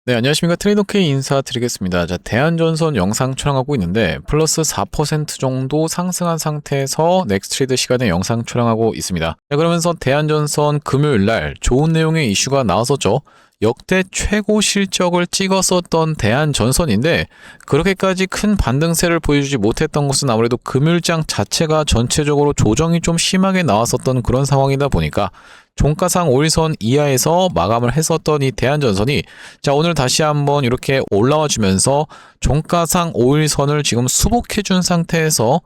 네, 안녕하십니까. 트레이더K 인사드리겠습니다. 자, 대한전선 영상 촬영하고 있는데 플러스 4% 정도 상승한 상태에서 넥스트레이드 시간에 영상 촬영하고 있습니다. 자, 그러면서 대한전선 금요일 날 좋은 내용의 이슈가 나왔었죠. 역대 최고 실적을 찍었었던 대한전선인데 그렇게까지 큰 반등세를 보여주지 못했던 것은 아무래도 금요일장 자체가 전체적으로 조정이 좀 심하게 나왔었던 그런 상황이다 보니까 종가상 5일선 이하에서 마감을 했었던 이 대한전선이 자 오늘 다시 한번 이렇게 올라와 주면서 종가상 5일선을 지금 수복해준 상태에서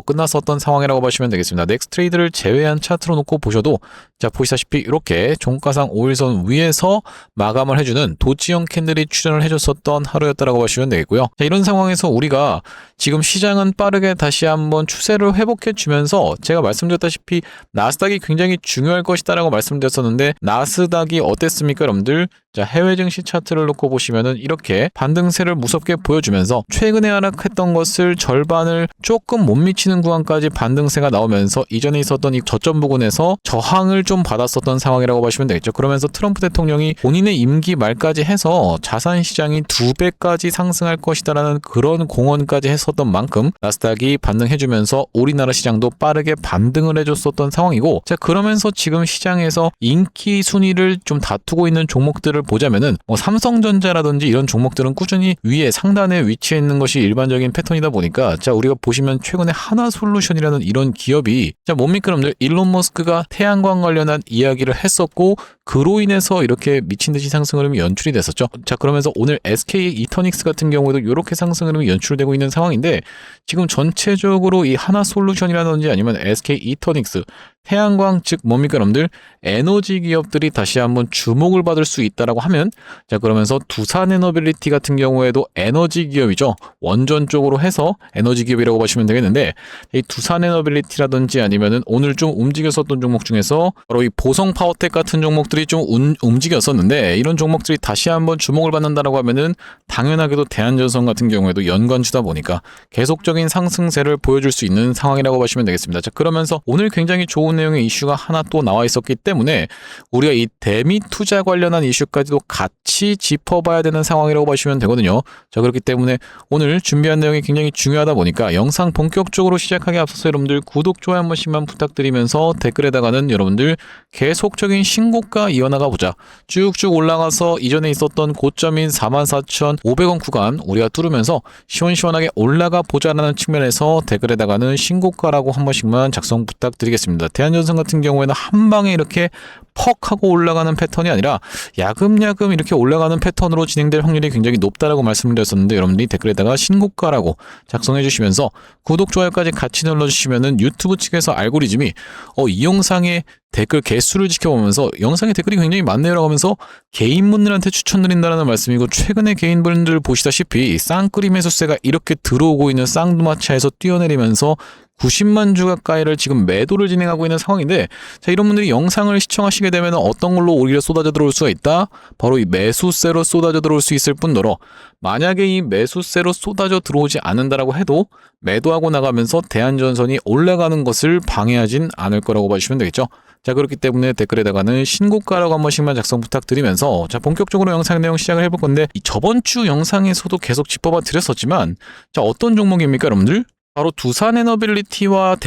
끝났었던 상황이라고 보시면 되겠습니다. 넥스트레이드를 제외한 차트로 놓고 보셔도 자 보시다시피 이렇게 종가상 5일선 위에서 마감을 해주는 도지형 캔들이 출현을 해줬었던 하루였다라고 보시면 되겠고요. 자, 이런 상황에서 우리가 지금 시장은 빠르게 다시 한번 추세를 회복해 주면서 제가 말씀드렸다시피 나스닥이 굉장히 중요할 것이다라고 말씀드렸었는데 나스닥이 어땠습니까, 여러분들? 자, 해외 증시 차트를 놓고 보시면은 이렇게 반등세를 무섭게 보여주면서 최근에 하락했던 것을 절반을 조금 못 미치는 구간까지 반등세가 나오면서 이전에 있었던 이 저점 부근에서 저항을 좀 받았었던 상황이라고 보시면 되겠죠. 그러면서 트럼프 대통령이 본인의 임기 말까지 해서 자산 시장이 2배까지 상승할 것이다라는 그런 공언까지 했었던 만큼 나스닥이 반등해주면서 우리나라 시장도 빠르게 반등을 해줬었던 상황이고, 자 그러면서 지금 시장에서 인기 순위를 좀 다투고 있는 종목들을 보자면은 삼성전자라든지 이런 종목들은 꾸준히 위에 상단에 위치해 있는 것이 일반적인 패턴이다 보니까 자 우리가 보시면 최근에 하나솔루션이라는 이런 기업이 자 뭡니까 여러분들, 일론 머스크가 태양광 관련한 이야기를 했었고 그로 인해서 이렇게 미친 듯이 상승 흐름이 연출이 됐었죠. 자 그러면서 오늘 SK 이터닉스 같은 경우에도 이렇게 상승 흐름이 연출되고 있는 상황인데 지금 전체적으로 이 하나솔루션이라든지 아니면 SK 이터닉스 태양광 즉 뭡니까 여러분들, 에너지 기업들이 다시 한번 주목을 받을 수 있다라고 하면 자 그러면서 두산에너빌리티 같은 경우에도 에너지 기업이죠. 원전 쪽으로 해서 에너지 기업이라고 보시면 되겠는데 이 두산에너빌리티라든지 아니면은 오늘 좀 움직였었던 종목 중에서 바로 이 보성파워텍 같은 종목들이 좀 움직였었는데 이런 종목들이 다시 한번 주목을 받는다라고 하면은 당연하게도 대한전선 같은 경우에도 연관주다 보니까 계속적인 상승세를 보여줄 수 있는 상황이라고 보시면 되겠습니다. 자 그러면서 오늘 굉장히 좋은 내용의 이슈가 하나 또 나와 있었기 때문에 우리가 이 대미 투자 관련한 이슈까지도 같이 짚어봐야 되는 상황이라고 보시면 되거든요. 자 그렇기 때문에 오늘 준비한 내용이 굉장히 중요하다 보니까 영상 본격적으로 시작하기 앞서서 여러분들 구독, 좋아요 한 번씩만 부탁드리면서 댓글에다가는 여러분들 계속적인 신고가 이어나가 보자. 쭉쭉 올라가서 이전에 있었던 고점인 44,500원 구간 우리가 뚫으면서 시원시원하게 올라가 보자라는 측면에서 댓글에다가는 신고가라고 한 번씩만 작성 부탁드리겠습니다. 대한전선 같은 경우에는 한 방에 이렇게 퍽 하고 올라가는 패턴이 아니라 야금야금 이렇게 올라가는 패턴으로 진행될 확률이 굉장히 높다라고 말씀드렸었는데 여러분들이 댓글에다가 신고가라고 작성해 주시면서 구독, 좋아요까지 같이 눌러주시면은 유튜브 측에서 알고리즘이 이 영상의 댓글 개수를 지켜보면서 영상의 댓글이 굉장히 많네요라고 하면서 개인분들한테 추천드린다는 말씀이고, 최근에 개인분들 보시다시피 쌍끌이 매수세가 이렇게 들어오고 있는 쌍두마차에서 뛰어내리면서 90만 주 가까이를 지금 매도를 진행하고 있는 상황인데 자 이런 분들이 영상을 시청하시게 되면 어떤 걸로 오히려 쏟아져 들어올 수가 있다? 바로 이 매수세로 쏟아져 들어올 수 있을 뿐더러 만약에 이 매수세로 쏟아져 들어오지 않는다라고 해도 매도하고 나가면서 대한전선이 올라가는 것을 방해하진 않을 거라고 보시면 되겠죠. 자 그렇기 때문에 댓글에다가는 신고가라고 한 번씩만 작성 부탁드리면서 자 본격적으로 영상 내용 시작을 해볼 건데 저번 주 영상에서도 계속 짚어봐 드렸었지만 자 어떤 종목입니까 여러분들? 바로 두산에너빌리티와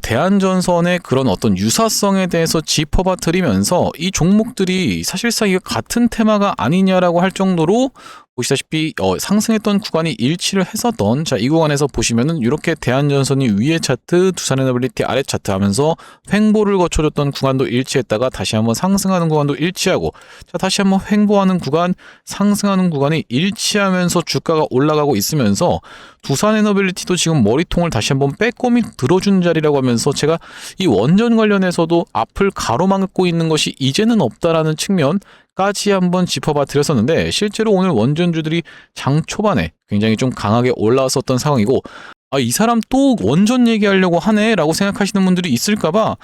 대한전선의 그런 어떤 유사성에 대해서 짚어봐 드리면서 이 종목들이 사실상 이게 같은 테마가 아니냐라고 할 정도로 보시다시피 상승했던 구간이 일치를 했었던 자 이 구간에서 보시면은 이렇게 대한전선이 위에 차트, 두산에너빌리티 아래 차트 하면서 횡보를 거쳐줬던 구간도 일치했다가 다시 한번 상승하는 구간도 일치하고 자 다시 한번 횡보하는 구간, 상승하는 구간이 일치하면서 주가가 올라가고 있으면서 두산에너빌리티도 지금 머리통을 다시 한번 빼꼼히 들어준 자리라고 하면서 제가 이 원전 관련해서도 앞을 가로막고 있는 것이 이제는 없다라는 측면 까지 한번 짚어봐 드렸었는데 실제로 오늘 원전주들이 장 초반에 굉장히 좀 강하게 올라왔었던 상황이고 이 사람 또 원전 얘기하려고 하네 라고 생각하시는 분들이 있을까봐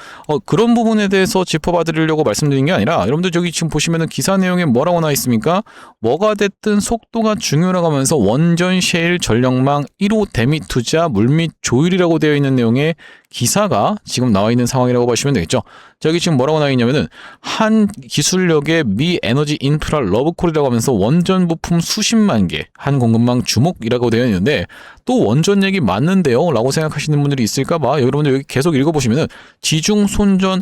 그런 부분에 대해서 짚어봐 드리려고 말씀드린 게 아니라 여러분들 저기 지금 보시면은 기사 내용에 뭐라고 나와 있습니까? 뭐가 됐든 속도가 중요하다고 하면서 원전 셰일 전력망 1호 대미 투자 물밑 조율이라고 되어 있는 내용의 기사가 지금 나와 있는 상황이라고 보시면 되겠죠. 자, 여기 지금 뭐라고 나와 있냐면은 한 기술력의 미 에너지 인프라 러브콜이라고 하면서 원전 부품 수십만 개, 한 공급망 주목이라고 되어 있는데 또 원전 얘기 맞는데요? 라고 생각하시는 분들이 있을까봐 여러분들 여기 계속 읽어보시면은 지중 송전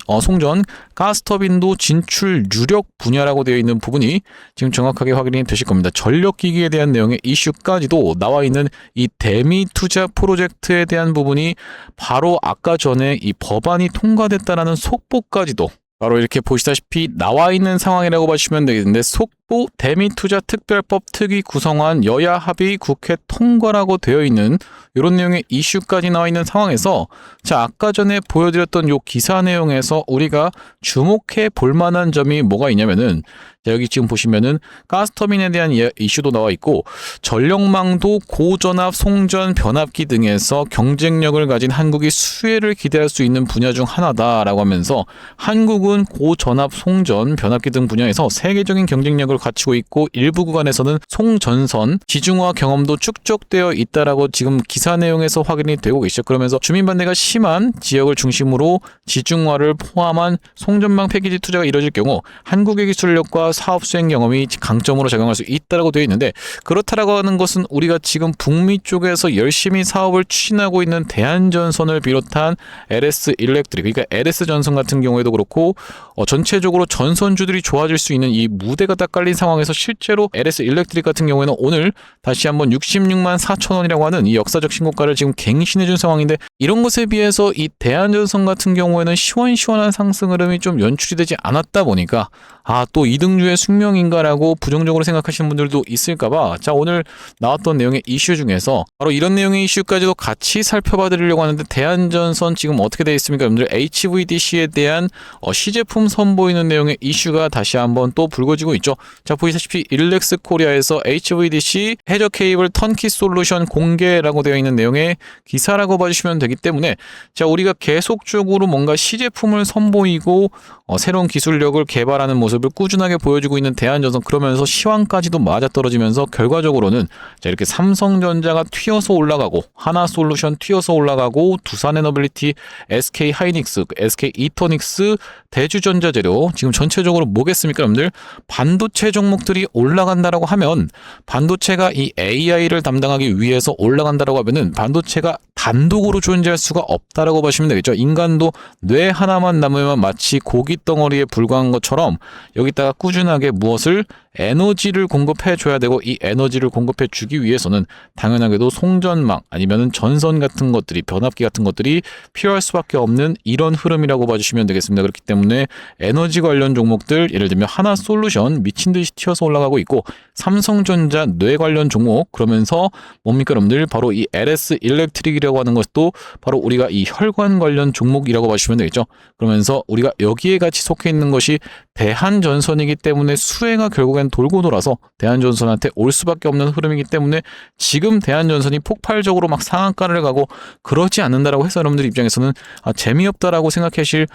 가스터빈도 진출 유력 분야라고 되어 있는 부분이 지금 정확하게 확인이 되실 겁니다. 전력기기에 대한 내용의 이슈까지도 나와 있는 이 대미 투자 프로젝트에 대한 부분이 바로 아까 전에 이 법안이 통과됐다라는 속보까지도 바로 이렇게 보시다시피 나와 있는 상황이라고 봐주시면 되겠는데 속보 대미투자특별법 특위 구성안 여야 합의 국회 통과라고 되어 있는 이런 내용의 이슈까지 나와 있는 상황에서 자 아까 전에 보여드렸던 요 기사 내용에서 우리가 주목해 볼 만한 점이 뭐가 있냐면은 자, 여기 지금 보시면은 가스터빈에 대한 이슈도 나와 있고 전력망도 고전압 송전 변압기 등에서 경쟁력을 가진 한국이 수혜를 기대할 수 있는 분야 중 하나다라고 하면서 한국은 고전압 송전 변압기 등 분야에서 세계적인 경쟁력을 갖추고 있고 일부 구간에서는 송전선 지중화 경험도 축적되어 있다라고 지금 기사 내용에서 확인이 되고 계시죠. 그러면서 주민 반대가 심한 지역을 중심으로 지중화를 포함한 송전망 패키지 투자가 이뤄질 경우 한국의 기술력과 사업 수행 경험이 강점으로 작용할 수 있다고 되어 있는데 그렇다라고 하는 것은 우리가 지금 북미 쪽에서 열심히 사업을 추진하고 있는 대한전선을 비롯한 LS 일렉트릭 그러니까 LS 전선 같은 경우에도 그렇고 전체적으로 전선주들이 좋아질 수 있는 이 무대가 딱 깔린 상황에서 실제로 LS 일렉트릭 같은 경우에는 오늘 다시 한번 66만 4천 원이라고 하는 이 역사적 신고가를 지금 갱신해준 상황인데 이런 것에 비해서 이 대한전선 같은 경우에는 시원시원한 상승 흐름이 좀 연출이 되지 않았다 보니까 또 이등주의 숙명인가라고 부정적으로 생각하시는 분들도 있을까봐 자 오늘 나왔던 내용의 이슈 중에서 바로 이런 내용의 이슈까지도 같이 살펴봐 드리려고 하는데 대한전선 지금 어떻게 되어 있습니까? 여러분들 HVDC에 대한 시제품 선보이는 내용의 이슈가 다시 한번 또 불거지고 있죠. 자 보시다시피 일렉스 코리아에서 HVDC 해저 케이블 턴키 솔루션 공개라고 되어 있는 내용의 기사라고 봐주시면 되기 때문에 자 우리가 계속적으로 뭔가 시제품을 선보이고 새로운 기술력을 개발하는 모습을 꾸준하게 보여주고 있는 대한전선 그러면서 시황까지도 맞아떨어지면서 결과적으로는 자 이렇게 삼성전자가 튀어서 올라가고 하나솔루션 튀어서 올라가고 두산에너빌리티, SK 하이닉스, SK 이터닉스, 대주전자재료 지금 전체적으로 뭐겠습니까 여러분들 반도체 종목들이 올라간다라고 하면 반도체가 이 AI를 담당하기 위해서 올라간다라고 하면은 반도체가 단독으로 존재할 수가 없다라고 보시면 되겠죠. 인간도 뇌 하나만 남으면 마치 고기 덩어리에 불과한 것처럼 여기다가 꾸준하게 무엇을 에너지를 공급해 줘야 되고 이 에너지를 공급해 주기 위해서는 당연하게도 송전망 아니면은 전선 같은 것들이 변압기 같은 것들이 필요할 수밖에 없는 이런 흐름이라고 봐주시면 되겠습니다. 그렇기 때문에 에너지 관련 종목들 예를 들면 하나솔루션 미친 듯이 튀어서 올라가고 있고 삼성전자 뇌 관련 종목 그러면서 뭡니까 여러분들 바로 이 LS 일렉트릭이라고 하는 것도 바로 우리가 이 혈관 관련 종목이라고 봐주시면 되겠죠. 그러면서 우리가 여기에 같이 속해 있는 것이 대한전선이기 때문에 수혜가 결국엔 돌고 돌아서 대한전선한테 올 수밖에 없는 흐름이기 때문에 지금 대한전선이 폭발적으로 막 상한가를 가고 그러지 않는다라고 해서 여러분들 입장에서는 재미없다라고 생각하실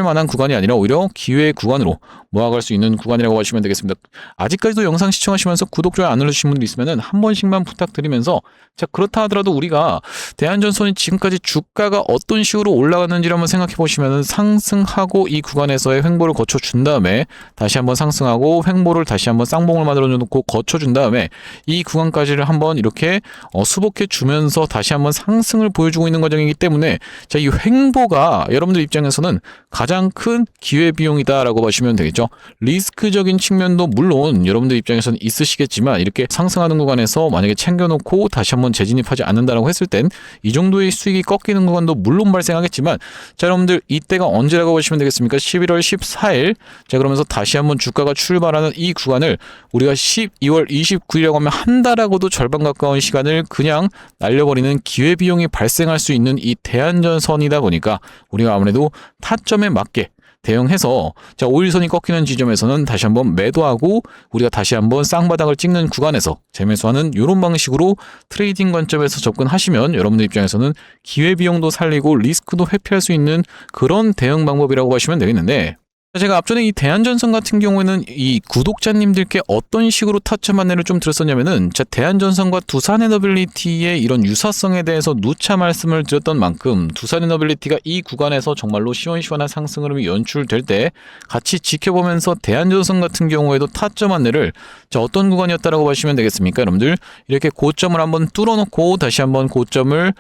만한 구간이 아니라 오히려 기회의 구간으로 모아갈 수 있는 구간이라고 하시면 되겠습니다. 아직까지도 영상 시청하시면서 구독, 좋아요 안 눌러주신 분들 있으면 한 번씩만 부탁드리면서 자 그렇다 하더라도 우리가 대한전선이 지금까지 주가가 어떤 식으로 올라갔는지를 한번 생각해 보시면 상승하고 이 구간에서의 횡보를 거쳐준 다음에 다시 한번 상승하고 횡보를 다시 한번 쌍봉을 만들어 놓고 거쳐준 다음에 이 구간까지를 한번 이렇게 수복해 주면서 다시 한번 상승을 보여주고 있는 과정이기 때문에 자 이 횡보가 여러분들 입장에서는 가장 큰 기회비용이다라고 보시면 되겠죠. 리스크적인 측면도 물론 여러분들 입장에서는 있으시겠지만 이렇게 상승하는 구간에서 만약에 챙겨놓고 다시 한번 재진입하지 않는다라고 했을 땐 이 정도의 수익이 꺾이는 구간도 물론 발생하겠지만 자 여러분들 이때가 언제라고 보시면 되겠습니까? 11월 14일 자 그러면서 다시 한번 주가가 출발하는 이 구간을 우리가 12월 29일이라고 하면 한 달하고도 절반 가까운 시간을 그냥 날려버리는 기회비용이 발생할 수 있는 이 대한전선이다 보니까 우리가 아무래도 타점에 맞게 대응해서 자 5일선이 꺾이는 지점에서는 다시 한번 매도하고 우리가 다시 한번 쌍바닥을 찍는 구간에서 재매수하는 이런 방식으로 트레이딩 관점에서 접근하시면 여러분들 입장에서는 기회비용도 살리고 리스크도 회피할 수 있는 그런 대응 방법이라고 보시면 되겠는데 제가 앞전에 이 대한전선 같은 경우에는 이 구독자님들께 어떤 식으로 타점 안내를 좀 드렸었냐면은 대한전선과 두산에너빌리티의 이런 유사성에 대해서 누차 말씀을 드렸던 만큼 두산에너빌리티가 이 구간에서 정말로 시원시원한 상승 흐름이 연출될 때 같이 지켜보면서 대한전선 같은 경우에도 타점 안내를 어떤 구간이었다라고 보시면 되겠습니까? 여러분들 이렇게 고점을 한번 뚫어놓고 다시 한번 고점을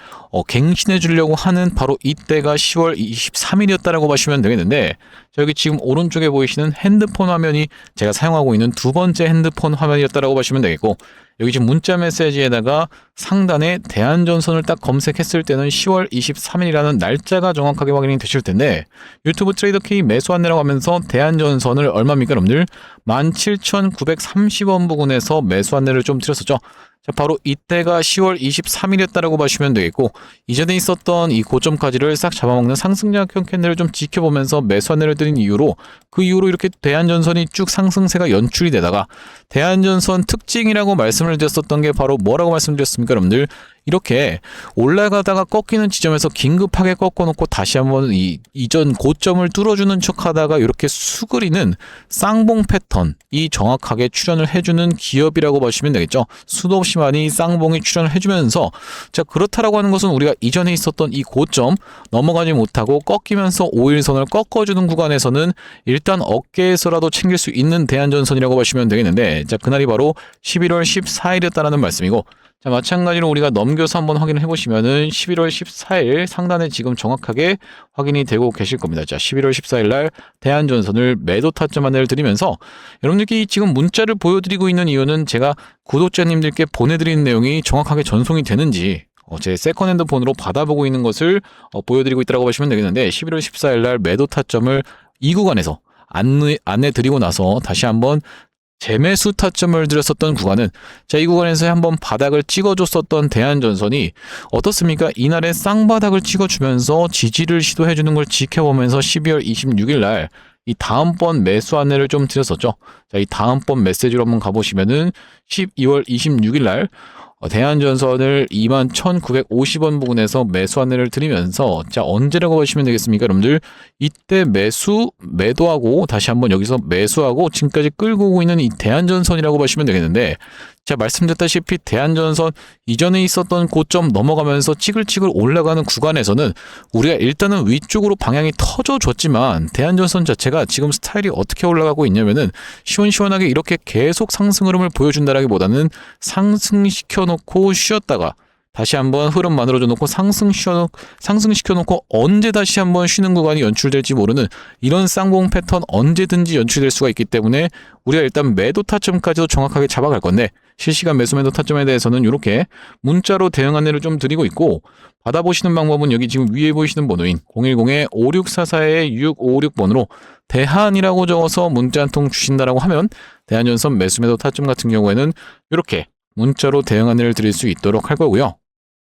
갱신해 주려고 하는 바로 이때가 10월 23일이었다라고 보시면 되겠는데, 여기 지금 오른쪽에 보이시는 핸드폰 화면이 제가 사용하고 있는 두 번째 핸드폰 화면이었다라고 보시면 되겠고, 여기 지금 문자 메시지에다가 상단에 대한전선을 딱 검색했을 때는 10월 23일이라는 날짜가 정확하게 확인이 되실 텐데, 유튜브 트레이더 K 매수 안내라고 하면서 대한전선을 얼마입니까 여러분들? 17,930원 부근에서 매수 안내를 좀 드렸었죠. 자, 바로 이때가 10월 23일이었다라고 보시면 되겠고, 이전에 있었던 이 고점까지를 싹 잡아먹는 상승약형 캔들을 좀 지켜보면서 매수 안내를 드린 이유로, 그 이후로 이렇게 대한전선이 쭉 상승세가 연출이 되다가 대한전선 특징이라고 말씀을 드렸었던 게 바로 뭐라고 말씀드렸습니까 여러분들? 이렇게 올라가다가 꺾이는 지점에서 긴급하게 꺾어놓고 다시 한번 이전 고점을 뚫어주는 척 하다가 이렇게 수그리는 쌍봉 패턴이 정확하게 출현을 해주는 기업이라고 보시면 되겠죠. 수도 없이 많이 쌍봉이 출현을 해주면서, 자, 그렇다라고 하는 것은 우리가 이전에 있었던 이 고점 넘어가지 못하고 꺾이면서 5일선을 꺾어주는 구간에서는 일단 어깨에서라도 챙길 수 있는 대한전선이라고 보시면 되겠는데, 자, 그날이 바로 11월 14일이었다라는 말씀이고, 자, 마찬가지로 우리가 넘겨서 한번 확인을 해보시면은 11월 14일 상단에 지금 정확하게 확인이 되고 계실 겁니다. 자, 11월 14일 날 대한전선을 매도 타점 안내를 드리면서, 여러분들께 지금 문자를 보여드리고 있는 이유는 제가 구독자님들께 보내드리는 내용이 정확하게 전송이 되는지 제 세컨핸드 폰으로 받아보고 있는 것을 보여드리고 있다고 보시면 되겠는데, 11월 14일 날 매도 타점을 이 구간에서 안내 드리고 나서 다시 한번 재매수 타점을 드렸었던 구간은, 자, 이 구간에서 한번 바닥을 찍어줬었던 대한전선이 어떻습니까? 이날에 쌍바닥을 찍어주면서 지지를 시도해주는 걸 지켜보면서 12월 26일 날 이 다음번 매수 안내를 좀 드렸었죠. 자, 이 다음번 메시지로 한번 가보시면은 12월 26일 날 대한전선을 21,950원 부근에서 매수 안내를 드리면서, 자, 언제라고 보시면 되겠습니까 여러분들? 이때 매도하고 다시 한번 여기서 매수하고 지금까지 끌고 오고 있는 이 대한전선이라고 보시면 되겠는데, 제가 말씀드렸다시피 대한전선 이전에 있었던 고점 넘어가면서 찌글찌글 올라가는 구간에서는 우리가 일단은 위쪽으로 방향이 터져줬지만, 대한전선 자체가 지금 스타일이 어떻게 올라가고 있냐면은 시원시원하게 이렇게 계속 상승 흐름을 보여준다라기보다는 상승시켜놓고 쉬었다가 다시 한번 흐름 만들어줘놓고 상승시켜놓고 언제 다시 한번 쉬는 구간이 연출될지 모르는 이런 쌍봉 패턴 언제든지 연출될 수가 있기 때문에 우리가 일단 매도 타점까지도 정확하게 잡아갈 건데, 실시간 매수 매도 타점에 대해서는 이렇게 문자로 대응 안내를 좀 드리고 있고, 받아보시는 방법은 여기 지금 위에 보이시는 번호인 010-5644-6556번으로 대한이라고 적어서 문자 한 통 주신다라고 하면 대한전선 매수 매도 타점 같은 경우에는 이렇게 문자로 대응 안내를 드릴 수 있도록 할 거고요.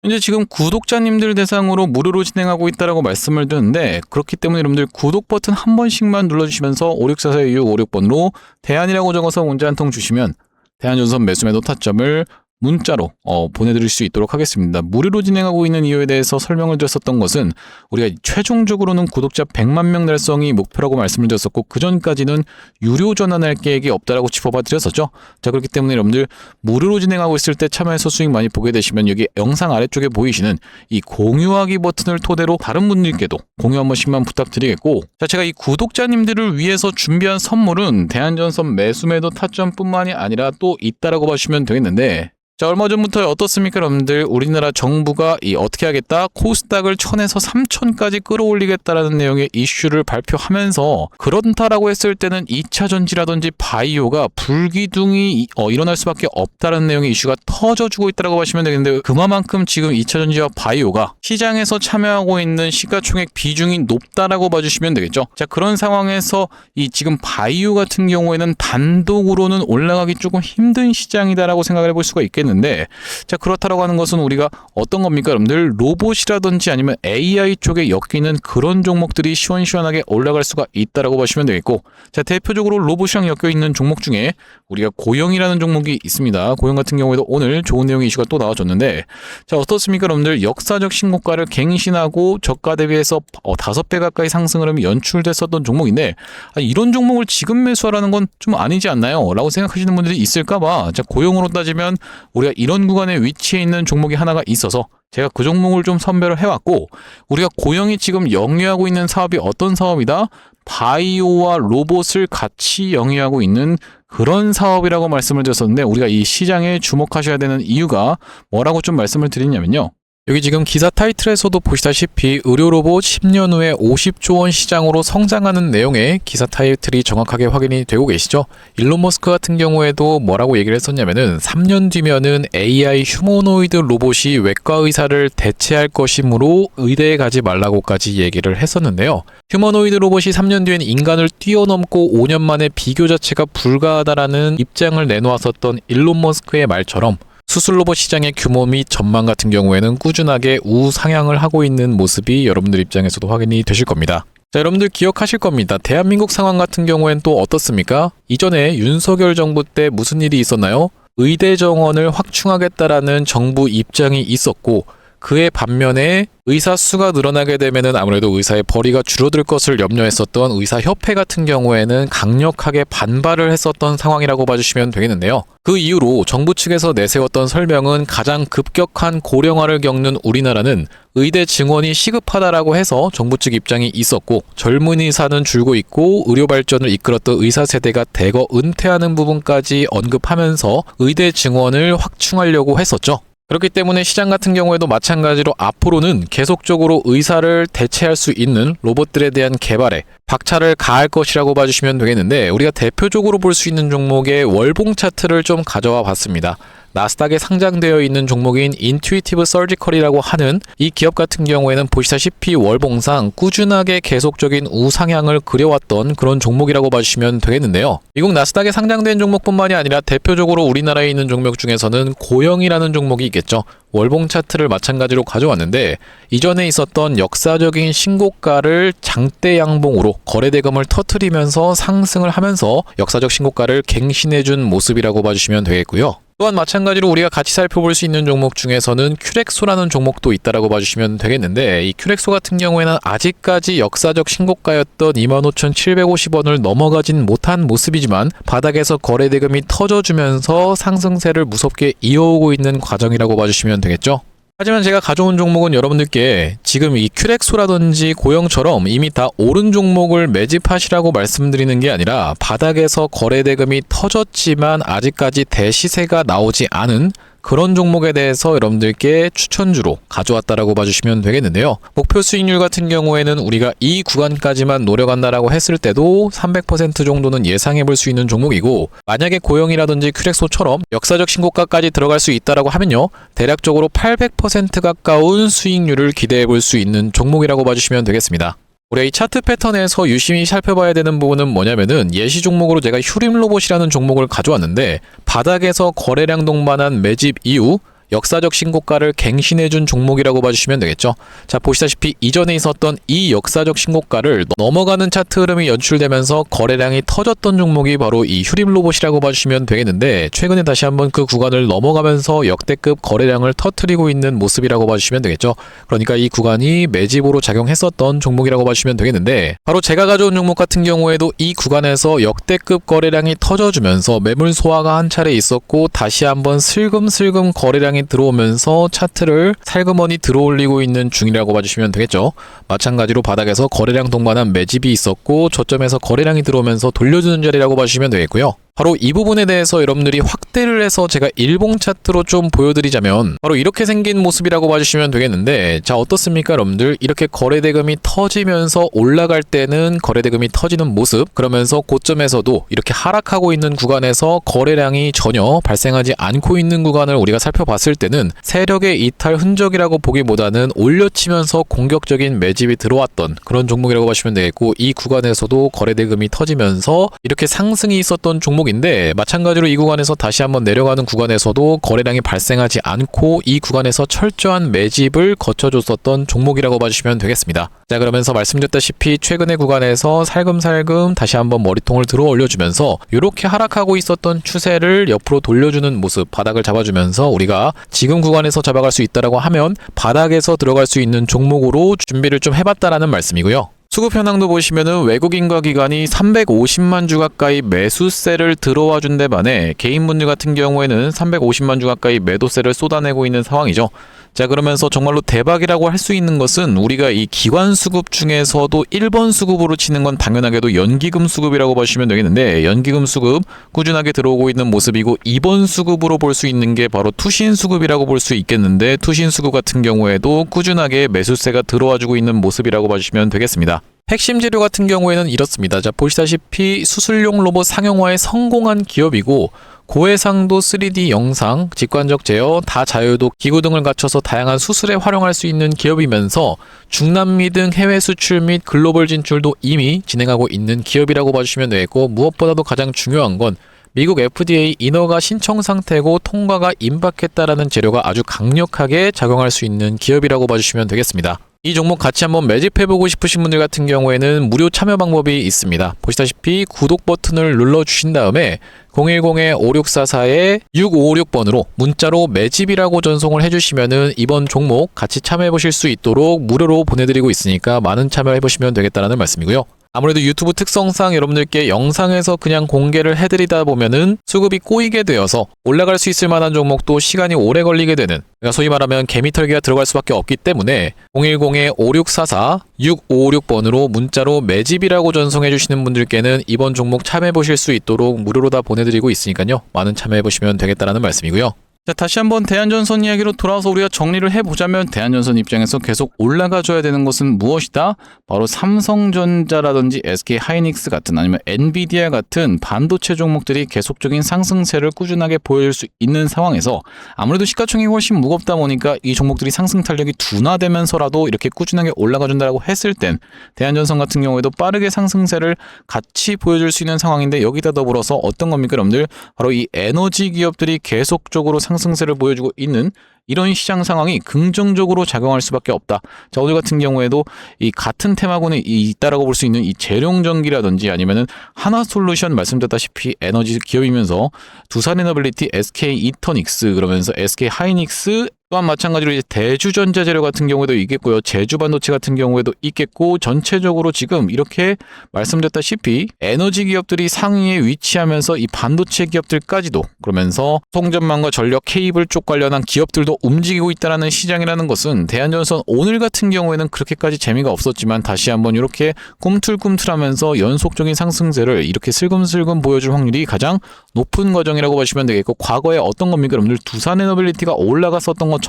현재 지금 구독자님들 대상으로 무료로 진행하고 있다라고 말씀을 드렸는데, 그렇기 때문에 여러분들 구독 버튼 한 번씩만 눌러주시면서 5644-2656번으로 대한이라고 적어서 문자 한 통 주시면 대한전선 매수 매도 타점을 문자로 보내드릴 수 있도록 하겠습니다. 무료로 진행하고 있는 이유에 대해서 설명을 드렸었던 것은 우리가 최종적으로는 구독자 100만 명 달성이 목표라고 말씀을 드렸었고, 그 전까지는 유료 전환할 계획이 없다라고 짚어봐 드렸었죠. 자, 그렇기 때문에 여러분들 무료로 진행하고 있을 때 참여해서 수익 많이 보게 되시면 여기 영상 아래쪽에 보이시는 이 공유하기 버튼을 토대로 다른 분들께도 공유 한 번씩만 부탁드리겠고, 자, 제가 이 구독자님들을 위해서 준비한 선물은 대한전선 매수 매도 타점뿐만이 아니라 또 있다라고 보시면 되겠는데, 자, 얼마 전부터 어떻습니까 여러분들? 우리나라 정부가 어떻게 하겠다? 코스닥을 1000에서 3000까지 끌어올리겠다라는 내용의 이슈를 발표하면서, 그렇다라고 했을 때는 2차 전지라든지 바이오가 불기둥이 일어날 수밖에 없다는 내용의 이슈가 터져주고 있다고 보시면 되겠는데, 그만큼 지금 2차 전지와 바이오가 시장에서 참여하고 있는 시가총액 비중이 높다라고 봐주시면 되겠죠. 자, 그런 상황에서 이 지금 바이오 같은 경우에는 단독으로는 올라가기 조금 힘든 시장이다라고 생각을 해볼 수가 있겠는데, 되겠는데, 자, 그렇다라고 하는 것은 우리가 어떤 겁니까, 여러분들? 로봇이라든지 아니면 AI 쪽에 엮이는 그런 종목들이 시원시원하게 올라갈 수가 있다라고 보시면 되겠고, 자, 대표적으로 로봇이랑 엮여 있는 종목 중에 우리가 고영이라는 종목이 있습니다. 고영 같은 경우에도 오늘 좋은 내용의 이슈가 또 나와줬는데, 자, 어떻습니까, 여러분들? 역사적 신고가를 갱신하고 저가 대비해서 5배 가까이 상승을 하며 연출됐었던 종목인데, 이런 종목을 지금 매수하라는 건 좀 아니지 않나요? 라고 생각하시는 분들이 있을까봐, 자, 고용으로 따지면 우리가 이런 구간에 위치해 있는 종목이 하나가 있어서 제가 그 종목을 좀 선별을 해왔고, 우리가 고영이 지금 영위하고 있는 사업이 어떤 사업이다? 바이오와 로봇을 같이 영위하고 있는 그런 사업이라고 말씀을 드렸었는데, 우리가 이 시장에 주목하셔야 되는 이유가 뭐라고 좀 말씀을 드리냐면요, 여기 지금 기사 타이틀에서도 보시다시피 의료로봇 10년 후에 50조 원 시장으로 성장하는 내용의 기사 타이틀이 정확하게 확인이 되고 계시죠. 일론 머스크 같은 경우에도 뭐라고 얘기를 했었냐면은 3년 뒤면은 AI 휴머노이드 로봇이 외과 의사를 대체할 것이므로 의대에 가지 말라고까지 얘기를 했었는데요. 휴머노이드 로봇이 3년 뒤엔 인간을 뛰어넘고 5년 만에 비교 자체가 불가하다라는 입장을 내놓았었던 일론 머스크의 말처럼 수술 로봇 시장의 규모 및 전망 같은 경우에는 꾸준하게 우상향을 하고 있는 모습이 여러분들 입장에서도 확인이 되실 겁니다. 자, 여러분들 기억하실 겁니다. 대한민국 상황 같은 경우엔 또 어떻습니까? 이전에 윤석열 정부 때 무슨 일이 있었나요? 의대 정원을 확충하겠다라는 정부 입장이 있었고, 그의 반면에 의사 수가 늘어나게 되면은 아무래도 의사의 벌이가 줄어들 것을 염려했었던 의사협회 같은 경우에는 강력하게 반발을 했었던 상황이라고 봐주시면 되겠는데요. 그 이후로 정부 측에서 내세웠던 설명은 가장 급격한 고령화를 겪는 우리나라는 의대 증원이 시급하다라고 해서 정부 측 입장이 있었고, 젊은 의사는 줄고 있고 의료 발전을 이끌었던 의사 세대가 대거 은퇴하는 부분까지 언급하면서 의대 증원을 확충하려고 했었죠. 그렇기 때문에 시장 같은 경우에도 마찬가지로 앞으로는 계속적으로 의사를 대체할 수 있는 로봇들에 대한 개발에 박차를 가할 것이라고 봐주시면 되겠는데, 우리가 대표적으로 볼 수 있는 종목의 월봉 차트를 좀 가져와 봤습니다. 나스닥에 상장되어 있는 종목인 인투이티브 서지컬이라고 하는 이 기업 같은 경우에는 보시다시피 월봉상 꾸준하게 계속적인 우상향을 그려왔던 그런 종목이라고 봐주시면 되겠는데요. 미국 나스닥에 상장된 종목뿐만이 아니라 대표적으로 우리나라에 있는 종목 중에서는 고영이라는 종목이 있겠죠. 월봉 차트를 마찬가지로 가져왔는데, 이전에 있었던 역사적인 신고가를 장대 양봉으로 거래대금을 터뜨리면서 상승을 하면서 역사적 신고가를 갱신해준 모습이라고 봐주시면 되겠고요. 또한 마찬가지로 우리가 같이 살펴볼 수 있는 종목 중에서는 큐렉소라는 종목도 있다라고 봐주시면 되겠는데, 이 큐렉소 같은 경우에는 아직까지 역사적 신고가였던 25,750원을 넘어가진 못한 모습이지만 바닥에서 거래대금이 터져주면서 상승세를 무섭게 이어오고 있는 과정이라고 봐주시면 되겠죠. 하지만 제가 가져온 종목은 여러분들께 지금 이 큐렉소라든지 고영처럼 이미 다 오른 종목을 매집하시라고 말씀드리는 게 아니라, 바닥에서 거래대금이 터졌지만 아직까지 대시세가 나오지 않은 그런 종목에 대해서 여러분들께 추천주로 가져왔다라고 봐주시면 되겠는데요. 목표 수익률 같은 경우에는 우리가 이 구간까지만 노려간다라고 했을 때도 300% 정도는 예상해 볼 수 있는 종목이고, 만약에 고영이라든지 큐렉소처럼 역사적 신고가까지 들어갈 수 있다라고 하면요, 대략적으로 800% 가까운 수익률을 기대해 볼 수 있는 종목이라고 봐주시면 되겠습니다. 우리가 이 차트 패턴에서 유심히 살펴봐야 되는 부분은 뭐냐면은, 예시 종목으로 제가 휴림로봇이라는 종목을 가져왔는데, 바닥에서 거래량 동반한 매집 이후 역사적 신고가를 갱신해준 종목이라고 봐주시면 되겠죠. 자, 보시다시피 이전에 있었던 이 역사적 신고가를 넘어가는 차트 흐름이 연출되면서 거래량이 터졌던 종목이 바로 이 휴림로봇이라고 봐주시면 되겠는데, 최근에 다시 한번 그 구간을 넘어가면서 역대급 거래량을 터뜨리고 있는 모습이라고 봐주시면 되겠죠. 그러니까 이 구간이 매집으로 작용했었던 종목이라고 봐주시면 되겠는데, 바로 제가 가져온 종목 같은 경우에도 이 구간에서 역대급 거래량이 터져주면서 매물 소화가 한 차례 있었고, 다시 한번 슬금슬금 거래량이 들어오면서 차트를 살그머니 들어올리고 있는 중이라고 봐주시면 되겠죠. 마찬가지로 바닥에서 거래량 동반한 매집이 있었고, 저점에서 거래량이 들어오면서 돌려주는 자리라고 봐주시면 되겠고요. 바로 이 부분에 대해서 여러분들이 확대를 해서 제가 일봉 차트로 좀 보여드리자면 바로 이렇게 생긴 모습이라고 봐주시면 되겠는데, 자, 어떻습니까 여러분들? 이렇게 거래대금이 터지면서 올라갈 때는 거래대금이 터지는 모습, 그러면서 고점에서도 이렇게 하락하고 있는 구간에서 거래량이 전혀 발생하지 않고 있는 구간을 우리가 살펴봤을 때는 세력의 이탈 흔적이라고 보기보다는 올려치면서 공격적인 매집이 들어왔던 그런 종목이라고 보시면 되겠고, 이 구간에서도 거래대금이 터지면서 이렇게 상승이 있었던 종목 종목인데 마찬가지로 이 구간에서 다시 한번 내려가는 구간에서도 거래량이 발생하지 않고 이 구간에서 철저한 매집을 거쳐줬었던 종목이라고 봐주시면 되겠습니다. 자, 그러면서 말씀드렸다시피 최근의 구간에서 살금살금 다시 한번 머리통을 들어 올려주면서 이렇게 하락하고 있었던 추세를 옆으로 돌려주는 모습, 바닥을 잡아주면서 우리가 지금 구간에서 잡아갈 수 있다라고 하면 바닥에서 들어갈 수 있는 종목으로 준비를 좀 해봤다라는 말씀이고요. 수급 현황도 보시면은 외국인과 기관이 350만 주 가까이 매수세를 들어와 준 데 반해 개인분들 같은 경우에는 350만 주 가까이 매도세를 쏟아내고 있는 상황이죠. 자, 그러면서 정말로 대박이라고 할 수 있는 것은 우리가 이 기관 수급 중에서도 1번 수급으로 치는 건 당연하게도 연기금 수급이라고 보시면 되겠는데, 연기금 수급 꾸준하게 들어오고 있는 모습이고 2번 수급으로 볼 수 있는 게 바로 투신 수급이라고 볼 수 있겠는데, 투신 수급 같은 경우에도 꾸준하게 매수세가 들어와주고 있는 모습이라고 봐주시면 되겠습니다. 핵심 재료 같은 경우에는 이렇습니다. 자, 보시다시피 수술용 로봇 상용화에 성공한 기업이고 고해상도 3D 영상, 직관적 제어, 다자유도 기구 등을 갖춰서 다양한 수술에 활용할 수 있는 기업이면서 중남미 등 해외 수출 및 글로벌 진출도 이미 진행하고 있는 기업이라고 봐주시면 되겠고, 무엇보다도 가장 중요한 건 미국 FDA 인허가 신청 상태고 통과가 임박했다라는 재료가 아주 강력하게 작용할 수 있는 기업이라고 봐주시면 되겠습니다. 이 종목 같이 한번 매집해보고 싶으신 분들 같은 경우에는 무료 참여 방법이 있습니다. 보시다시피 구독 버튼을 눌러주신 다음에 010-5644-6556번으로 문자로 매집이라고 전송을 해주시면은 이번 종목 같이 참여해보실 수 있도록 무료로 보내드리고 있으니까 많은 참여해보시면 되겠다는 말씀이고요. 아무래도 유튜브 특성상 여러분들께 영상에서 그냥 공개를 해드리다 보면은 수급이 꼬이게 되어서 올라갈 수 있을 만한 종목도 시간이 오래 걸리게 되는, 그러니까 소위 말하면 개미털기가 들어갈 수밖에 없기 때문에 010-5644-6556번으로 문자로 매집이라고 전송해 주시는 분들께는 이번 종목 참여해 보실 수 있도록 무료로 다 보내드리고 있으니까요, 많은 참여해 보시면 되겠다는 말씀이고요. 자, 다시 한번 대한전선 이야기로 돌아와서 우리가 정리를 해보자면, 대한전선 입장에서 계속 올라가줘야 되는 것은 무엇이다? 바로 삼성전자라든지 SK하이닉스 같은, 아니면 엔비디아 같은 반도체 종목들이 계속적인 상승세를 꾸준하게 보여줄 수 있는 상황에서, 아무래도 시가총액이 훨씬 무겁다 보니까 이 종목들이 상승 탄력이 둔화되면서라도 이렇게 꾸준하게 올라가준다고 했을 땐 대한전선 같은 경우에도 빠르게 상승세를 같이 보여줄 수 있는 상황인데, 여기다 더불어서 어떤 겁니까 여러분들? 바로 이 에너지 기업들이 계속적으로 상승세를 보여주고 있는 이런 시장 상황이 긍정적으로 작용할 수밖에 없다. 자, 오늘 같은 경우에도 이 같은 테마군에 있다라고 볼 수 있는 이 재룡전기라든지 아니면은 하나솔루션 말씀드렸다시피 에너지 기업이면서 두산에너빌리티, SK이터닉스, 그러면서 SK하이닉스, 또한 마찬가지로 이제 대주전자재료 같은 경우에도 있겠고요. 제주반도체 같은 경우에도 있겠고, 전체적으로 지금 이렇게 말씀드렸다시피 에너지 기업들이 상위에 위치하면서 이 반도체 기업들까지도, 그러면서 송전망과 전력 케이블 쪽 관련한 기업들도 움직이고 있다는 시장이라는 것은, 대한전선 오늘 같은 경우에는 그렇게까지 재미가 없었지만 다시 한번 이렇게 꿈틀꿈틀하면서 연속적인 상승세를 이렇게 슬금슬금 보여줄 확률이 가장 높은 과정이라고 보시면 되겠고, 과거에 어떤 겁니까 여러분들? 두산에너빌리티가 올라갔었던 것처럼,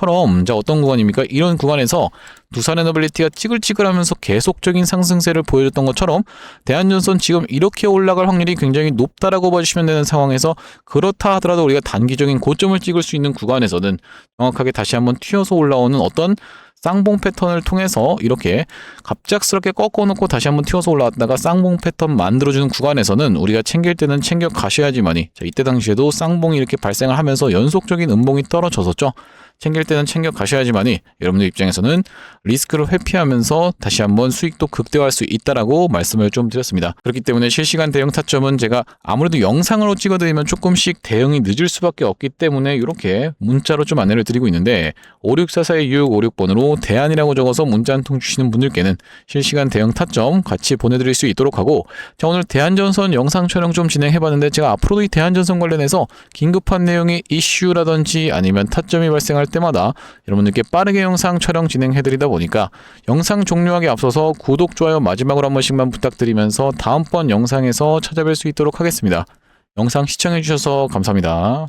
자, 어떤 구간입니까? 이런 구간에서 두산에너빌리티가 찌글찌글하면서 계속적인 상승세를 보여줬던 것처럼 대한전선 지금 이렇게 올라갈 확률이 굉장히 높다라고 봐주시면 되는 상황에서, 그렇다 하더라도 우리가 단기적인 고점을 찍을 수 있는 구간에서는 정확하게 다시 한번 튀어서 올라오는 어떤 쌍봉 패턴을 통해서 이렇게 갑작스럽게 꺾어놓고 다시 한번 튀어서 올라왔다가 쌍봉 패턴 만들어주는 구간에서는 우리가 챙길 때는 챙겨 가셔야지만이, 자, 이때 당시에도 쌍봉이 이렇게 발생을 하면서 연속적인 음봉이 떨어졌었죠. 챙길 때는 챙겨 가셔야지만이 여러분들 입장에서는 리스크를 회피하면서 다시 한번 수익도 극대화할 수 있다라고 말씀을 좀 드렸습니다. 그렇기 때문에 실시간 대응 타점은 제가 아무래도 영상으로 찍어드리면 조금씩 대응이 늦을 수밖에 없기 때문에 이렇게 문자로 좀 안내를 드리고 있는데, 5644-2656번으로 대안이라고 적어서 문자 한 통 주시는 분들께는 실시간 대응 타점 같이 보내드릴 수 있도록 하고, 자, 오늘 대한전선 영상 촬영 좀 진행해봤는데, 제가 앞으로도 이 대한전선 관련해서 긴급한 내용의 이슈라든지 아니면 타점이 발생할 때마다 여러분들께 빠르게 영상 촬영 진행해드리다 보니까 영상 종료하기 앞서서 구독, 좋아요 마지막으로 한 번씩만 부탁드리면서 다음번 영상에서 찾아뵐 수 있도록 하겠습니다. 영상 시청해주셔서 감사합니다.